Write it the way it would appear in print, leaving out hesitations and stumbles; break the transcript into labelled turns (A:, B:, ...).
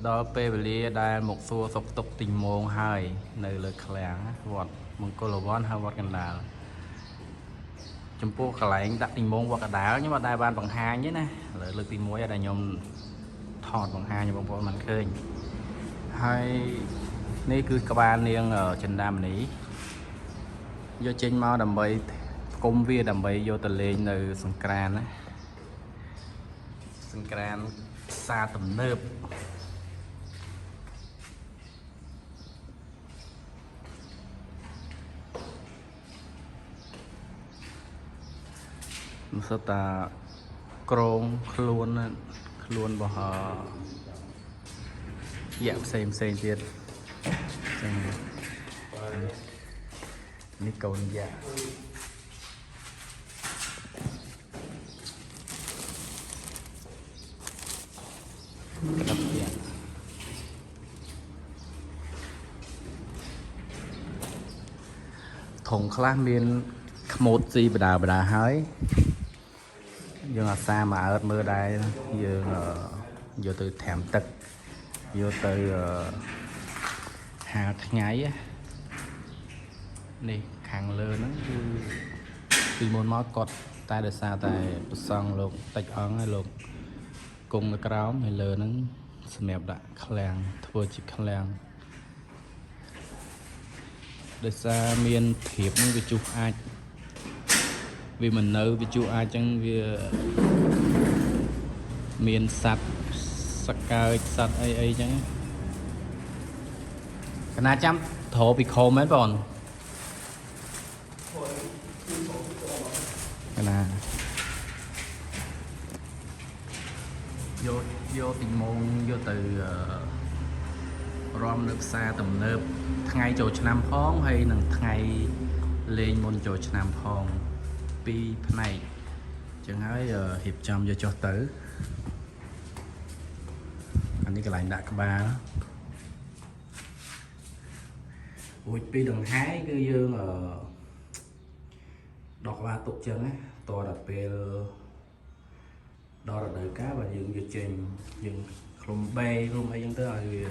A: ដល់ពេលវេលាដែលមកសួរសុខទុក្ខទីងងហើយនៅលើឃ្លាំងវត្តមង្គលវ័នហើយវត្តកណ្ដាលចំពោះកន្លែងដាក់ទីងងវត្តកណ្ដាលខ្ញុំអត់ដែលបានបង្ហាញទេណាលើកទី1ដែលខ្ញុំថតបង្ហាញបងប្អូនមិនឃើញហើយនេះគឺក្បាលនាងចិន្តាមនីយកចេញមកដើម្បីផ្គុំវាដើម្បីយកទៅលេងនៅសង្ក្រានណាសង្ក្រានផ្សារទំនើបមិនសិតតាក្រងខ្លួនរបស់យ៉ាផ្សេងទៀតចឹងនេះកូនយ៉ាក្តាប់យ៉ាធំខ្លះមានខ្មោចស៊ីបដាហើយយើងអាសាមកអើតមើលដែរយើងយកទៅត្រាំទឹកយកទៅហាលថ្ងៃនេះខាងលើហ្នឹងគឺពីមុនមកគាត់តែដោយសារតែប្រសង់លោកតិចអង្គហើយលោកគង់នៅក្រោមហើយលើហ្នឹងសម្រាប់ដាក់ឃ្លាំងធ្វើជាឃ្លាំងដោយសារមានធៀបហ្នឹងវាជុះអាចវាមិននៅវាជុះអាចចឹងវាមានសัตว์សកើចសัตว์អីចឹងកណាចាំត្រោពីខមមែនបងកណាយកទីម៉ងយកទៅរំនៅផ្សារទំនើបថ្ងៃចូលឆ្នាំផងហើយនឹងថ្ងៃលេងមុនចូលឆ្នាំផងពីរផ្នែកចឹងហើយរៀបចំយកចុះទៅអានេះកន្លែងដាក់ក្បាលរួចពីដង្ហែគឺយើងដកក្បាលទុកចឹងណាតដល់ពេលដល់រដូវកាលបើយើងយកចេញយើងខ្លុំបេរុំអីចឹងទៅឲ្យវា